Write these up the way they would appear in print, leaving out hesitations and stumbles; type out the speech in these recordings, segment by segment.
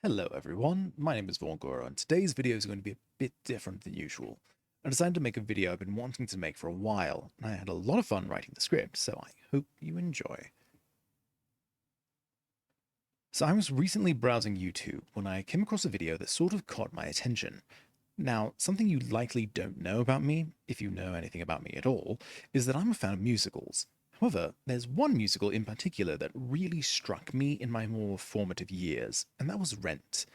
Hello everyone, my name is Vorgoro, and today's video is going to be a bit different than usual. I decided to make a video I've been wanting to make for a while, and I had a lot of fun writing the script, so I hope you enjoy. So I was recently browsing YouTube when I came across a video that sort of caught my attention. Now, something you likely don't know about me, if you know anything about me at all, is that I'm a fan of musicals. However, there's one musical in particular that really struck me in my more formative years, and that was Rent.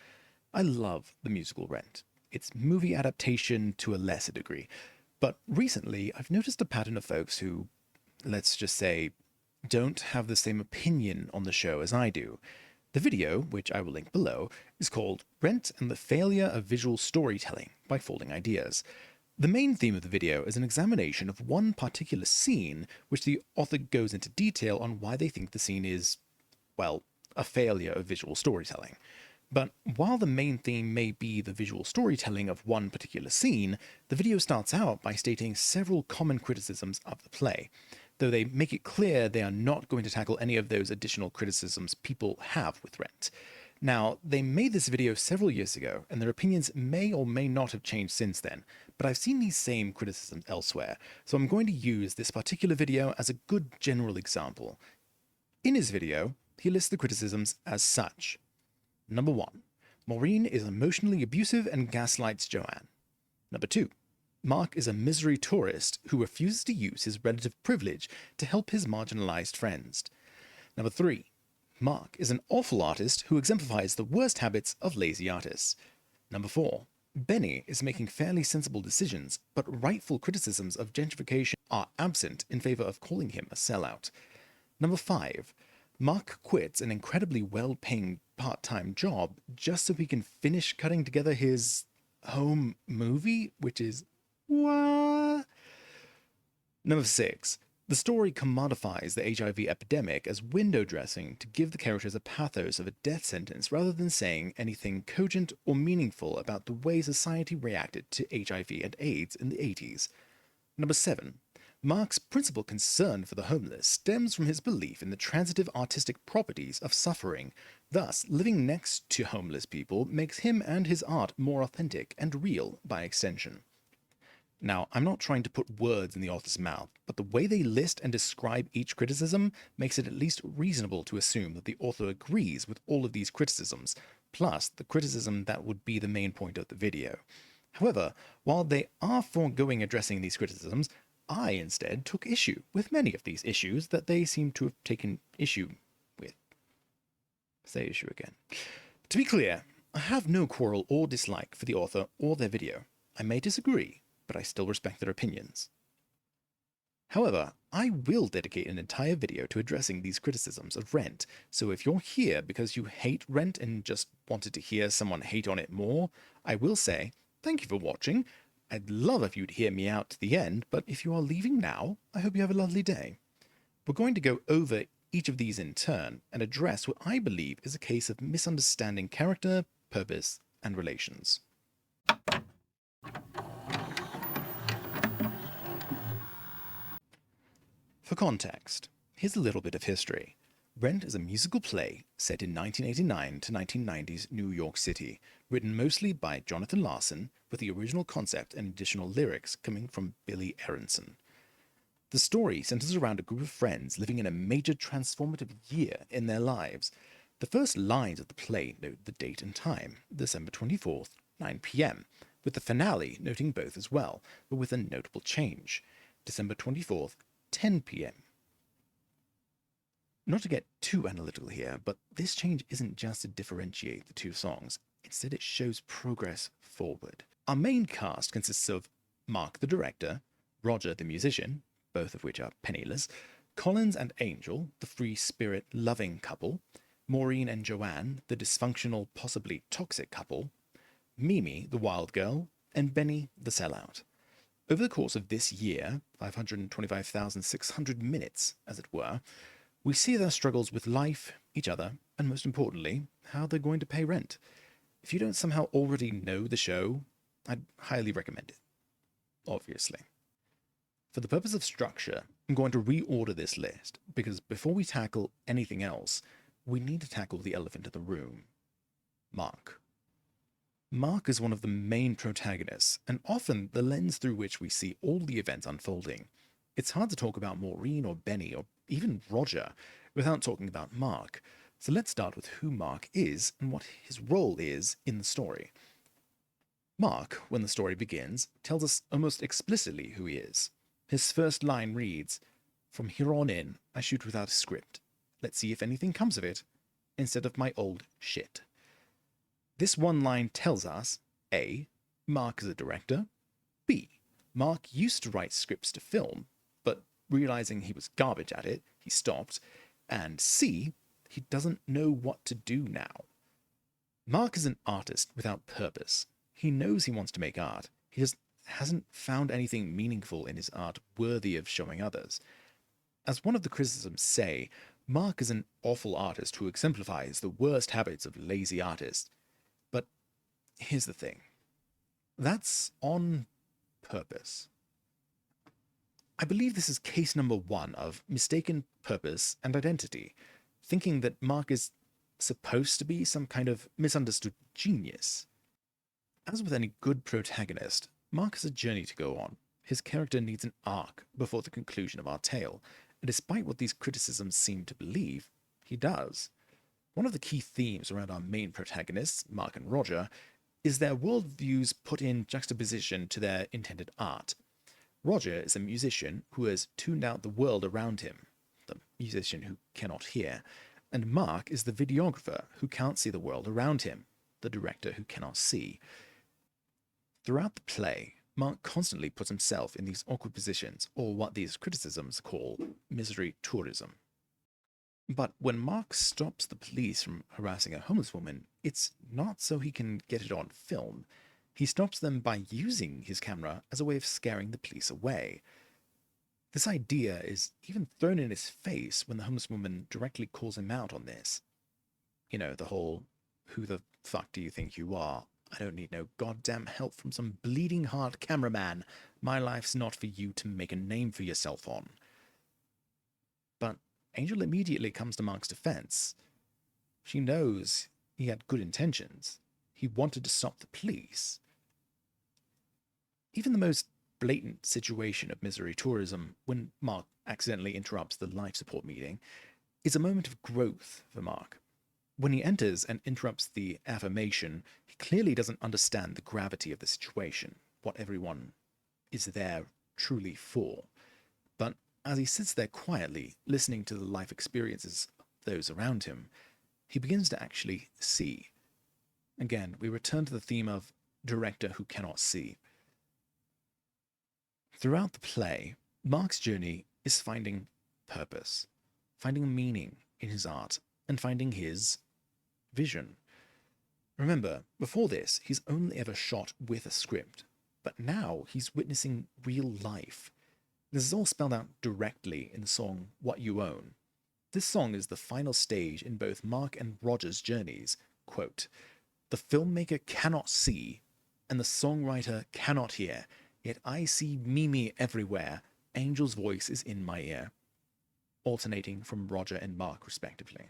I love the musical Rent. It's movie adaptation to a lesser degree. But recently, I've noticed a pattern of folks who, let's just say, don't have the same opinion on the show as I do. The video, which I will link below, is called Rent and the Failure of Visual Storytelling by Folding Ideas. The main theme of the video is an examination of one particular scene, which the author goes into detail on why they think the scene is, well, a failure of visual storytelling. But while the main theme may be the visual storytelling of one particular scene, the video starts out by stating several common criticisms of the play, though they make it clear they are not going to tackle any of those additional criticisms people have with Rent. Now, they made this video several years ago, and their opinions may or may not have changed since then, but I've seen these same criticisms elsewhere, so I'm going to use this particular video as a good general example. In his video, he lists the criticisms as such. Number 1. Maureen is emotionally abusive and gaslights Joanne. Number 2. Mark is a misery tourist who refuses to use his relative privilege to help his marginalized friends. Number 3. Mark is an awful artist who exemplifies the worst habits of lazy artists. Number 4. Benny is making fairly sensible decisions, but rightful criticisms of gentrification are absent in favor of calling him a sellout. Number 5. Mark quits an incredibly well-paying part-time job just so he can finish cutting together his home movie, which is what? Number 6. The story commodifies the HIV epidemic as window dressing to give the characters a pathos of a death sentence rather than saying anything cogent or meaningful about the way society reacted to HIV and AIDS in the 80s. Number 7. Mark's principal concern for the homeless stems from his belief in the transitive artistic properties of suffering. Thus, living next to homeless people makes him and his art more authentic and real by extension. Now, I'm not trying to put words in the author's mouth, but the way they list and describe each criticism makes it at least reasonable to assume that the author agrees with all of these criticisms, plus the criticism that would be the main point of the video. However, while they are foregoing addressing these criticisms, I instead took issue with many of these issues that they seem to have taken issue with. Say issue again. To be clear, I have no quarrel or dislike for the author or their video. I may disagree, but I still respect their opinions. However, I will dedicate an entire video to addressing these criticisms of Rent, so if you're here because you hate Rent and just wanted to hear someone hate on it more, I will say, thank you for watching. I'd love if you'd hear me out to the end, but if you are leaving now, I hope you have a lovely day. We're going to go over each of these in turn and address what I believe is a case of misunderstanding character, purpose, and relations. For context, here's a little bit of history. Rent is a musical play set in 1989 to 1990s New York City, written mostly by Jonathan Larson, with the original concept and additional lyrics coming from Billy Aronson. The story centers around a group of friends living in a major transformative year in their lives. The first lines of the play note the date and time, December 24th, 9 p.m., with the finale noting both as well, but with a notable change, December 24th, 10 p.m. Not to get too analytical here, but this change isn't just to differentiate the two songs. Instead, it shows progress forward. Our main cast consists of Mark the director, Roger the musician, both of which are penniless, Collins and Angel, the free spirit loving couple, Maureen and Joanne, the dysfunctional, possibly toxic couple, Mimi, the wild girl, and Benny, the sellout. Over the course of this year, 525,600 minutes, as it were, we see their struggles with life, each other, and most importantly, how they're going to pay rent. If you don't somehow already know the show, I'd highly recommend it. Obviously. For the purpose of structure, I'm going to reorder this list, because before we tackle anything else, we need to tackle the elephant in the room. Mark. Mark is one of the main protagonists, and often the lens through which we see all the events unfolding. It's hard to talk about Maureen or Benny or even Roger without talking about Mark, so let's start with who Mark is and what his role is in the story. Mark, when the story begins, tells us almost explicitly who he is. His first line reads, "From here on in, I shoot without a script. Let's see if anything comes of it, instead of my old shit." This one line tells us A. Mark is a director, B. Mark used to write scripts to film, but realizing he was garbage at it, he stopped, and C. He doesn't know what to do now. Mark is an artist without purpose. He knows he wants to make art. He just hasn't found anything meaningful in his art worthy of showing others. As one of the criticisms say, Mark is an awful artist who exemplifies the worst habits of lazy artists. But here's the thing. That's on purpose. I believe this is case number one of mistaken purpose and identity, thinking that Mark is supposed to be some kind of misunderstood genius. As with any good protagonist, Mark has a journey to go on. His character needs an arc before the conclusion of our tale, and despite what these criticisms seem to believe, he does. One of the key themes around our main protagonists, Mark and Roger, is their worldviews put in juxtaposition to their intended art. Roger is a musician who has tuned out the world around him, the musician who cannot hear, and Mark is the videographer who can't see the world around him, the director who cannot see. Throughout the play, Mark constantly puts himself in these awkward positions, or what these criticisms call misery tourism. But when Mark stops the police from harassing a homeless woman, it's not so he can get it on film. He stops them by using his camera as a way of scaring the police away. This idea is even thrown in his face when the homeless woman directly calls him out on this. You know, the whole, "Who the fuck do you think you are? I don't need no goddamn help from some bleeding heart cameraman. My life's not for you to make a name for yourself on." But Angel immediately comes to Mark's defense. She knows he had good intentions. He wanted to stop the police. Even the most blatant situation of misery tourism, when Mark accidentally interrupts the life support meeting, is a moment of growth for Mark. When he enters and interrupts the affirmation, he clearly doesn't understand the gravity of the situation, what everyone is there truly for. But as he sits there quietly, listening to the life experiences of those around him, he begins to actually see. Again, we return to the theme of director who cannot see. Throughout the play, Mark's journey is finding purpose, finding meaning in his art, and finding his vision. Remember, before this, he's only ever shot with a script, but now he's witnessing real life. This is all spelled out directly in the song What You Own. This song is the final stage in both Mark and Roger's journeys. Quote, "The filmmaker cannot see, and the songwriter cannot hear, yet I see Mimi everywhere. Angel's voice is in my ear." Alternating from Roger and Mark, respectively.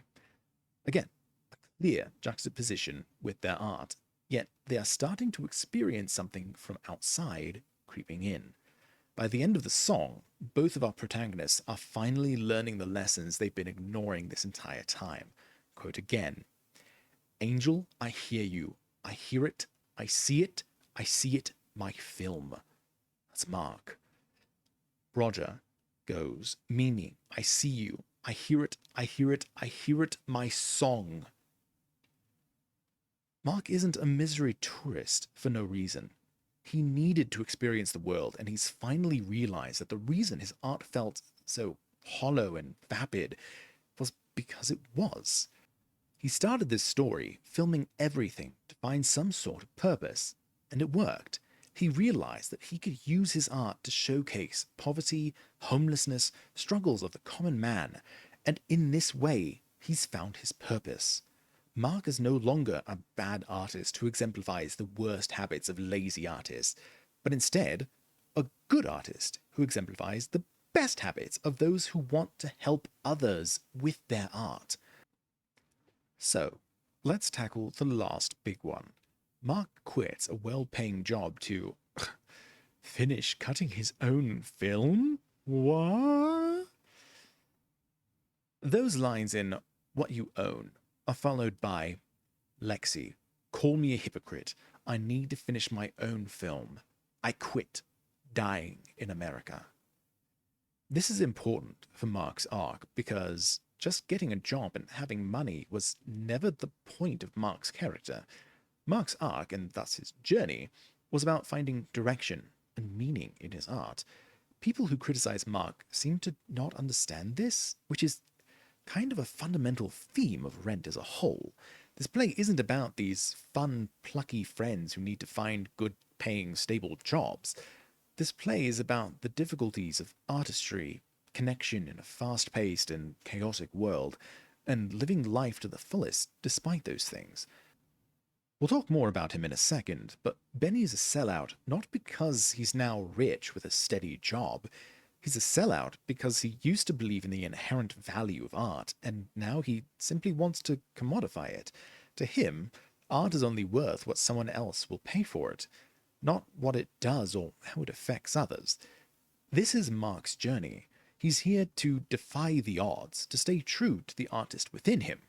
Again, a clear juxtaposition with their art, yet they are starting to experience something from outside creeping in. By the end of the song, both of our protagonists are finally learning the lessons they've been ignoring this entire time. Quote again, "Angel, I hear you. I hear it. I see it. I see it. My film." That's Mark. Roger goes, "Mimi, I see you. I hear it. I hear it. I hear it. My song." Mark isn't a misery tourist for no reason. He needed to experience the world, and he's finally realized that the reason his art felt so hollow and vapid was because it was. He started this story filming everything to find some sort of purpose, and it worked. He realized that he could use his art to showcase poverty, homelessness, struggles of the common man, and in this way, he's found his purpose. Mark is no longer a bad artist who exemplifies the worst habits of lazy artists, but instead, a good artist who exemplifies the best habits of those who want to help others with their art. So, let's tackle the last big one. Mark quits a well-paying job to finish cutting his own film? What? Those lines in What You Own are followed by Lexi, call me a hypocrite. I need to finish my own film. I quit. Dying in America. This is important for Mark's arc because just getting a job and having money was never the point of Mark's character. Mark's arc, and thus his journey, was about finding direction and meaning in his art. People who criticize Mark seem to not understand this, which is kind of a fundamental theme of Rent as a whole. This play isn't about these fun, plucky friends who need to find good paying, stable jobs. This play is about the difficulties of artistry, connection in a fast paced and chaotic world, and living life to the fullest despite those things. We'll talk more about him in a second, but Benny is a sellout not because he's now rich with a steady job. He's a sellout because he used to believe in the inherent value of art, and now he simply wants to commodify it. To him, art is only worth what someone else will pay for it, not what it does or how it affects others. This is Mark's journey. He's here to defy the odds, to stay true to the artist within him.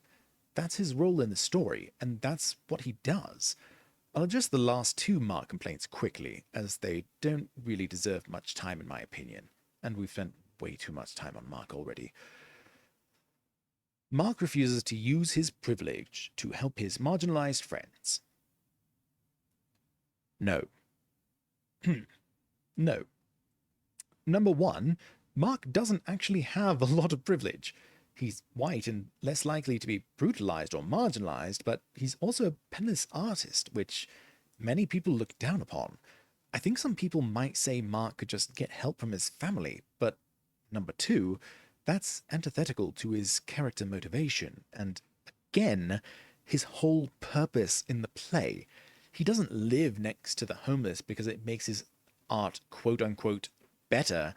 That's his role in the story, and that's what he does. I'll address the last two Mark complaints quickly, as they don't really deserve much time in my opinion, and we've spent way too much time on Mark already. Mark refuses to use his privilege to help his marginalized friends. No. No. Number one, Mark doesn't actually have a lot of privilege. He's white and less likely to be brutalized or marginalized, but he's also a penniless artist, which many people look down upon. I think some people might say Mark could just get help from his family, but number two, that's antithetical to his character motivation, and again, his whole purpose in the play. He doesn't live next to the homeless because it makes his art quote unquote better.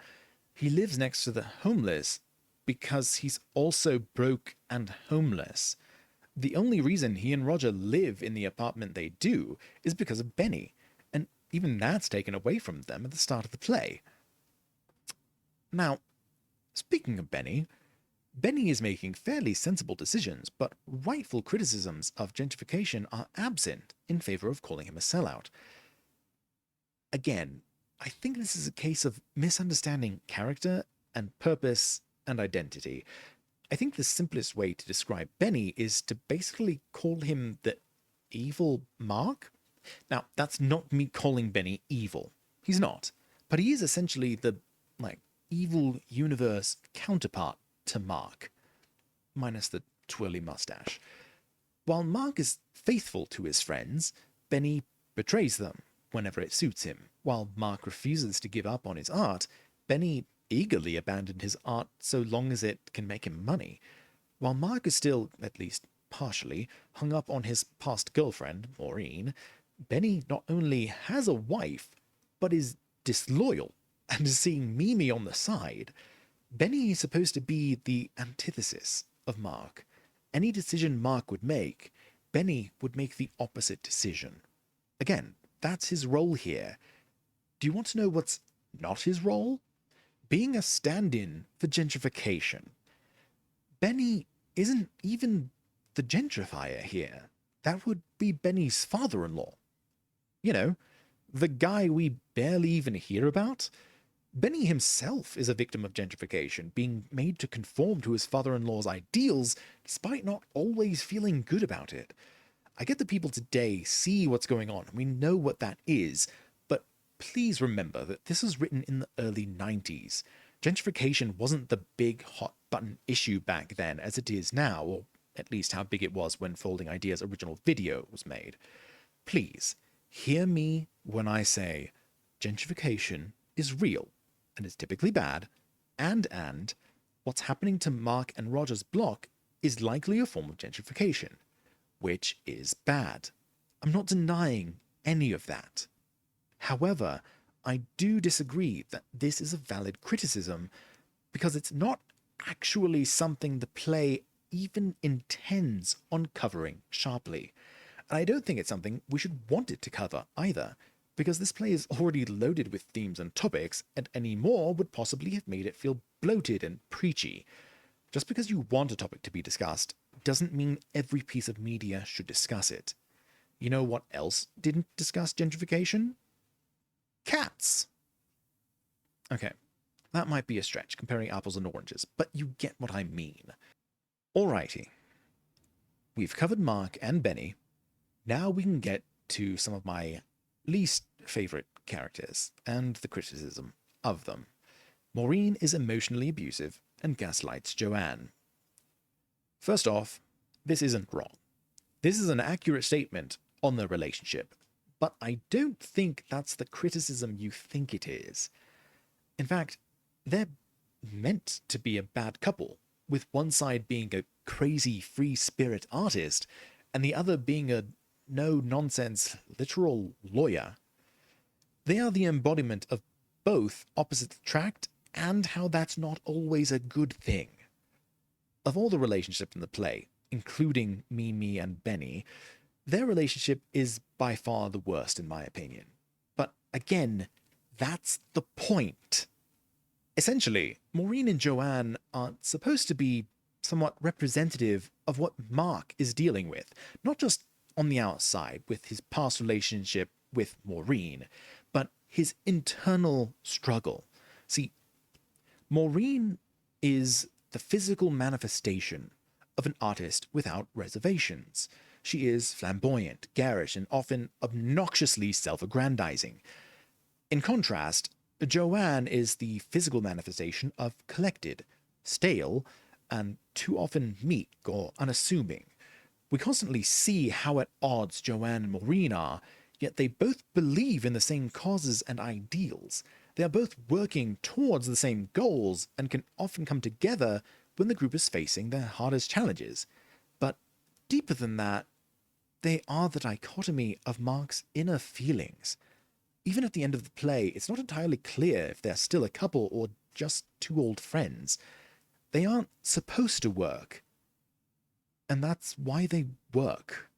He lives next to the homeless because he's also broke and homeless. The only reason he and Roger live in the apartment they do is because of Benny, and even that's taken away from them at the start of the play. Now, speaking of Benny, Benny is making fairly sensible decisions, but rightful criticisms of gentrification are absent in favor of calling him a sellout. Again, I think this is a case of misunderstanding character and purpose and identity. I think the simplest way to describe Benny is to basically call him the evil Mark. Now, that's not me calling Benny evil. He's not. But he is essentially the, evil universe counterpart to Mark, minus the twirly mustache. While Mark is faithful to his friends, Benny betrays them whenever it suits him. While Mark refuses to give up on his art, Benny eagerly abandoned his art so long as it can make him money. While Mark is still, at least partially, hung up on his past girlfriend, Maureen, Benny not only has a wife, but is disloyal and is seeing Mimi on the side. Benny is supposed to be the antithesis of Mark. Any decision Mark would make, Benny would make the opposite decision. Again, that's his role here. Do you want to know what's not his role? Being a stand-in for gentrification. Benny isn't even the gentrifier here. That would be Benny's father-in-law. You know, the guy we barely even hear about. Benny himself is a victim of gentrification, being made to conform to his father-in-law's ideals despite not always feeling good about it. I get that people today see what's going on, and we know what that is, but please remember that this was written in the early 90s. Gentrification wasn't the big hot-button issue back then as it is now, or at least how big it was when Folding Ideas' original video was made. Please, hear me when I say gentrification is real, and it's typically bad, and what's happening to Mark and Roger's block is likely a form of gentrification, which is bad. I'm not denying any of that. However, I do disagree that this is a valid criticism because it's not actually something the play even intends on covering sharply. And I don't think it's something we should want it to cover either, because this play is already loaded with themes and topics, and any more would possibly have made it feel bloated and preachy. Just because you want a topic to be discussed doesn't mean every piece of media should discuss it. You know what else didn't discuss gentrification? Cats! Okay, that might be a stretch comparing apples and oranges, but you get what I mean. Alrighty, we've covered Mark and Benny. Now we can get to some of my least favourite characters and the criticism of them. Maureen is emotionally abusive and gaslights Joanne. First off, this isn't wrong. This is an accurate statement on the relationship, but I don't think that's the criticism you think it is. In fact, they're meant to be a bad couple, with one side being a crazy free spirit artist and the other being a no-nonsense literal lawyer. They are the embodiment of both opposites attract and how that's not always a good thing. Of all the relationships in the play, including Mimi and Benny, their relationship is by far the worst in my opinion. But again, that's the point. Essentially, Maureen and Joanne are supposed to be somewhat representative of what Mark is dealing with, not just on the outside with his past relationship with Maureen, but his internal struggle. See, Maureen is the physical manifestation of an artist without reservations. She is flamboyant, garish, and often obnoxiously self-aggrandizing. In contrast, Joanne is the physical manifestation of collected, stale, and too often meek or unassuming. We constantly see how at odds Joanne and Maureen are, yet they both believe in the same causes and ideals. They are both working towards the same goals and can often come together when the group is facing their hardest challenges. But deeper than that, they are the dichotomy of Mark's inner feelings. Even at the end of the play, it's not entirely clear if they're still a couple or just two old friends. They aren't supposed to work, and that's why they work.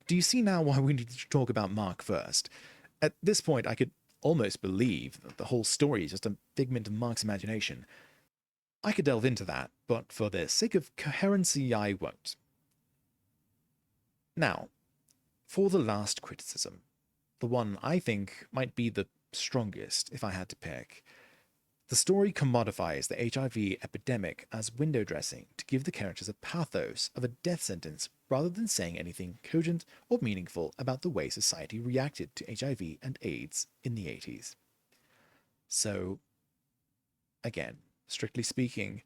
Do you see now why we need to talk about Mark first? At this point, I could almost believe that the whole story is just a figment of Mark's imagination. I could delve into that, but for the sake of coherency, I won't. Now, for the last criticism, the one I think might be the strongest if I had to pick. The story commodifies the HIV epidemic as window dressing to give the characters a pathos of a death sentence rather than saying anything cogent or meaningful about the way society reacted to HIV and AIDS in the 80s. So, again, strictly speaking,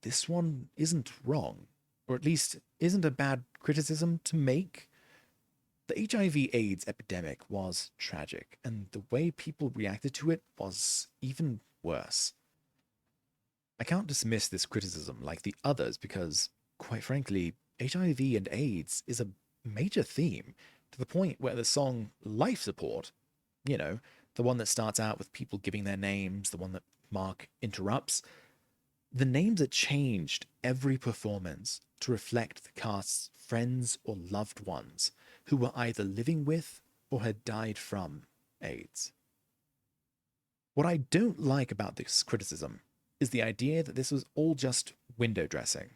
this one isn't wrong, or at least isn't a bad criticism to make. The HIV/AIDS epidemic was tragic, and the way people reacted to it was even worse. I can't dismiss this criticism like the others because, quite frankly, HIV and AIDS is a major theme to the point where the song Life Support, the one that starts out with people giving their names, the one that Mark interrupts, the names are changed every performance to reflect the cast's friends or loved ones who were either living with or had died from AIDS. What I don't like about this criticism is the idea that this was all just window dressing.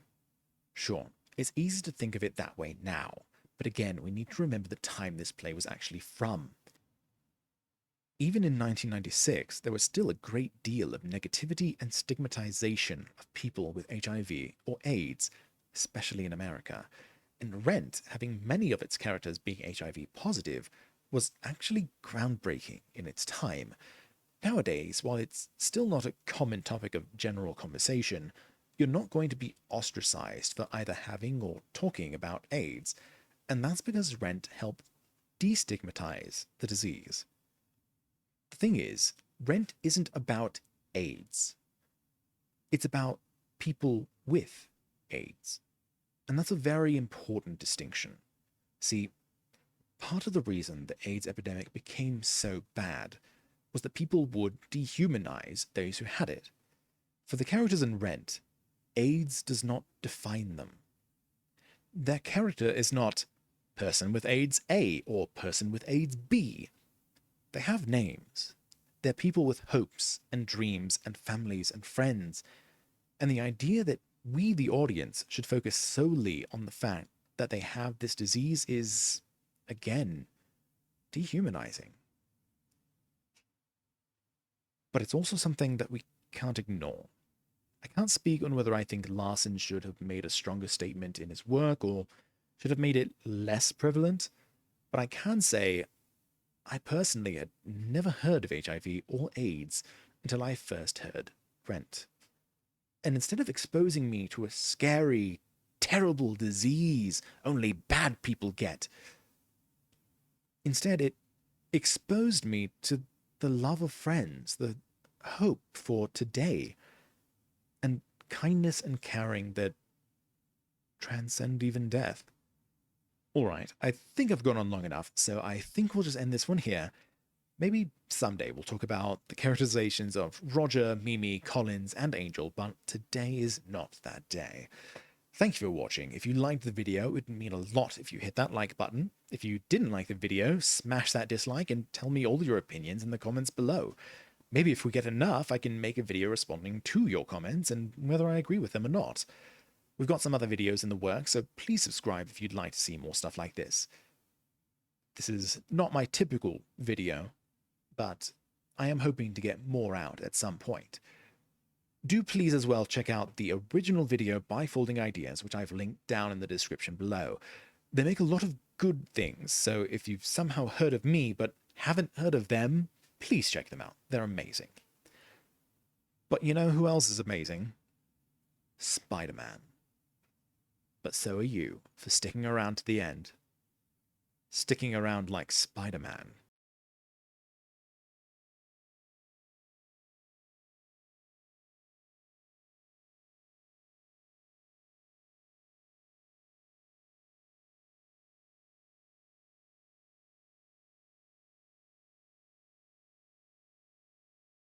Sure, it's easy to think of it that way now, but again, we need to remember the time this play was actually from. Even in 1996, there was still a great deal of negativity and stigmatization of people with HIV or AIDS, especially in America. And Rent, having many of its characters being HIV positive, was actually groundbreaking in its time. Nowadays, while it's still not a common topic of general conversation, you're not going to be ostracized for either having or talking about AIDS, and that's because Rent helped destigmatize the disease. The thing is, Rent isn't about AIDS. It's about people with AIDS. And that's a very important distinction. See, part of the reason the AIDS epidemic became so bad was that people would dehumanize those who had it. For the characters in Rent, AIDS does not define them. Their character is not person with AIDS A or person with AIDS B. They have names. They're people with hopes and dreams and families and friends. And the idea that we, the audience, should focus solely on the fact that they have this disease is, again, dehumanizing. But it's also something that we can't ignore. I can't speak on whether I think Larson should have made a stronger statement in his work or should have made it less prevalent, but I can say I personally had never heard of HIV or AIDS until I first heard Rent. And instead of exposing me to a scary, terrible disease only bad people get, instead it exposed me to the love of friends, the hope for today, and kindness and caring that transcend even death. All right, I think I've gone on long enough, so I think we'll just end this one here. Maybe someday we'll talk about the characterizations of Roger, Mimi, Collins, and Angel, but today is not that day. Thank you for watching. If you liked the video, it would mean a lot if you hit that like button. If you didn't like the video, smash that dislike and tell me all your opinions in the comments below. Maybe if we get enough, I can make a video responding to your comments and whether I agree with them or not. We've got some other videos in the works, so please subscribe if you'd like to see more stuff like this. This is not my typical video, but I am hoping to get more out at some point. Do please as well check out the original video by Folding Ideas, which I've linked down in the description below. They make a lot of good things, so if you've somehow heard of me but haven't heard of them, please check them out. They're amazing. But you know who else is amazing? Spider-Man. But so are you for sticking around to the end. Sticking around like Spider-Man.